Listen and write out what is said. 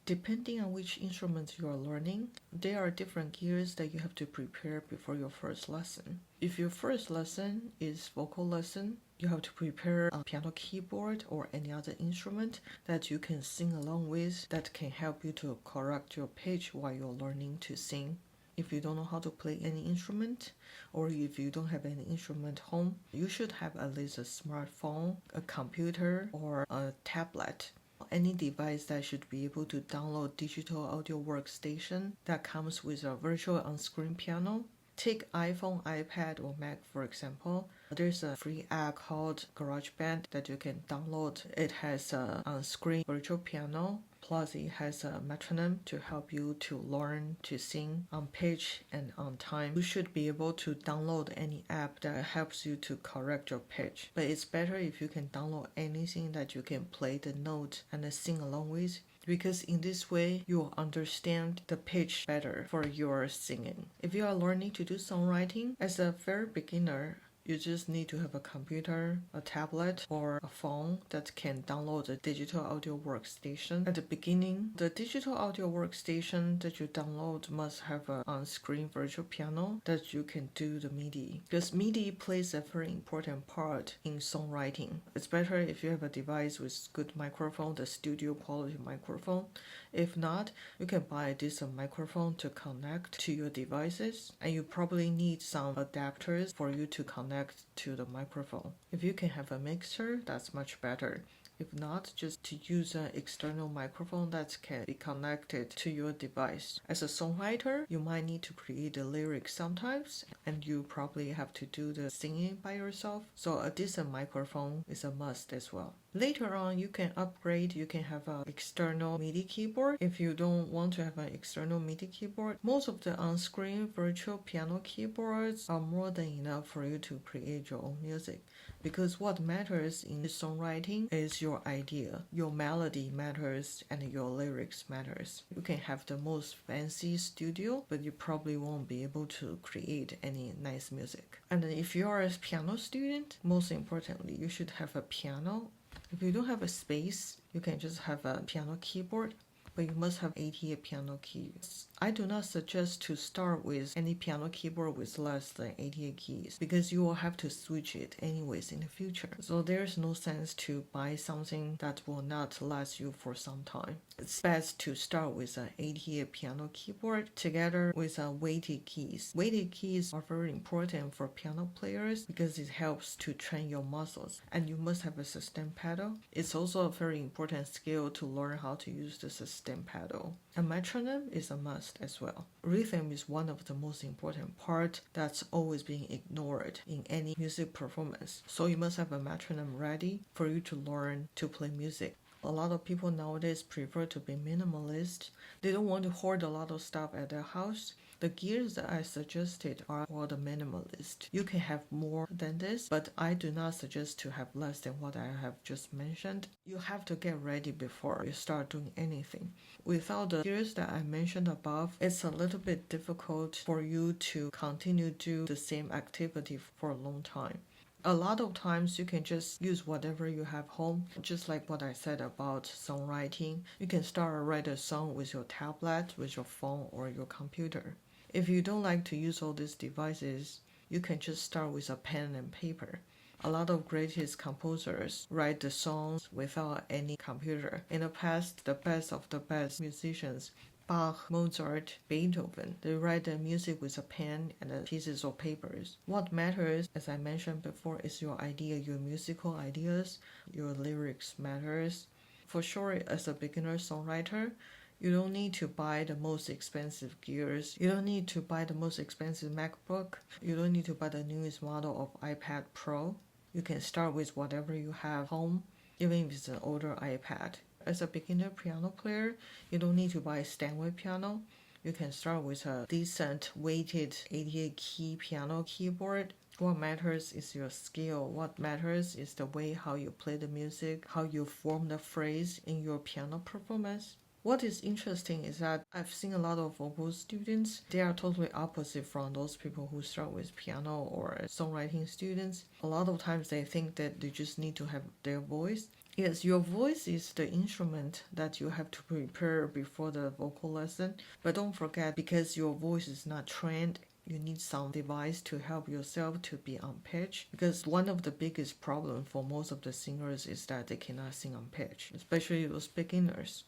Depending on which instrument you are learning, there are different gears that you have to prepare before your first lesson. If your first lesson is vocal lesson, you have to prepare a piano keyboard or any other instrument that you can sing along with that can help you to correct your pitch while you're learning to sing. If you don't know how to play any instrument, or if you don't have any instrument home, you should have at least a smartphone, a computer, or a tablet. Any device that should be able to download digital audio workstation that comes with a virtual on-screen piano. Take iPhone, iPad, or Mac for example. There's a free app called GarageBand that you can download. It has an on-screen virtual piano, plus it has a metronome to help you to learn to sing on pitch and on time. You should be able to download any app that helps you to correct your pitch. But it's better if you can download anything that you can play the note and sing along with, because in this way you'll understand the pitch better for your singing. If you are learning to do songwriting as a very beginner, you just need to have a computer, a tablet, or a phone that can download a digital audio workstation. At the beginning, the digital audio workstation that you download must have an on-screen virtual piano that you can do the MIDI, because MIDI plays a very important part in songwriting. It's better if you have a device with good microphone, the studio quality microphone. If not, you can buy this microphone to connect to your devices, and you probably need some adapters for you to connect to the microphone. If you can have a mixer, that's much better. If not, just to use an external microphone that can be connected to your device. As a songwriter, you might need to create the lyrics sometimes, and you probably have to do the singing by yourself. So a decent microphone is a must as well. Later on, you can upgrade. You can have an external MIDI keyboard. If you don't want to have an external MIDI keyboard, most of the on-screen virtual piano keyboards are more than enough for you to create your own music. Because what matters in songwriting is your idea. Your melody matters and your lyrics matters. You can have the most fancy studio, but you probably won't be able to create any nice music. And if you are a piano student, most importantly, you should have a piano. If you don't have a space, you can just have a piano keyboard, but you must have 88 piano keys. I do not suggest to start with any piano keyboard with less than 88 keys, because you will have to switch it anyways in the future. So there's no sense to buy something that will not last you for some time. It's best to start with an 88 piano keyboard together with weighted keys. Weighted keys are very important for piano players because it helps to train your muscles, and you must have a sustain pedal. It's also a very important skill to learn how to use the sustain pedal. A metronome is a must as well. Rhythm is one of the most important part that's always being ignored in any music performance. So you must have a metronome ready for you to learn to play music. A lot of people nowadays prefer to be minimalist. They don't want to hoard a lot of stuff at their house. The gears that I suggested are for the minimalist. You can have more than this, but I do not suggest to have less than what I have just mentioned. You have to get ready before you start doing anything. Without the gears that I mentioned above, it's a little bit difficult for you to continue to do the same activity for a long time. A lot of times you can just use whatever you have home, just like what I said about songwriting. You can start to write a song with your tablet, with your phone, or your computer. If you don't like to use all these devices, you can just start with a pen and paper. A lot of greatest composers write the songs without any computer. In the past, the best of the best musicians, Bach, Mozart, Beethoven, they write their music with a pen and pieces of papers. What matters, as I mentioned before, is your idea, your musical ideas, your lyrics matters. For sure, as a beginner songwriter, you don't need to buy the most expensive gears. You don't need to buy the most expensive MacBook. You don't need to buy the newest model of iPad Pro. You can start with whatever you have home, even if it's an older iPad. As a beginner piano player, you don't need to buy a Steinway piano. You can start with a decent weighted 88 key piano keyboard. What matters is your skill. What matters is the way how you play the music, how you form the phrase in your piano performance. What is interesting is that I've seen a lot of vocal students. They are totally opposite from those people who start with piano or songwriting students. A lot of times they think that they just need to have their voice. Yes, your voice is the instrument that you have to prepare before the vocal lesson. But don't forget, because your voice is not trained, you need some device to help yourself to be on pitch. Because one of the biggest problem for most of the singers is that they cannot sing on pitch, especially those beginners.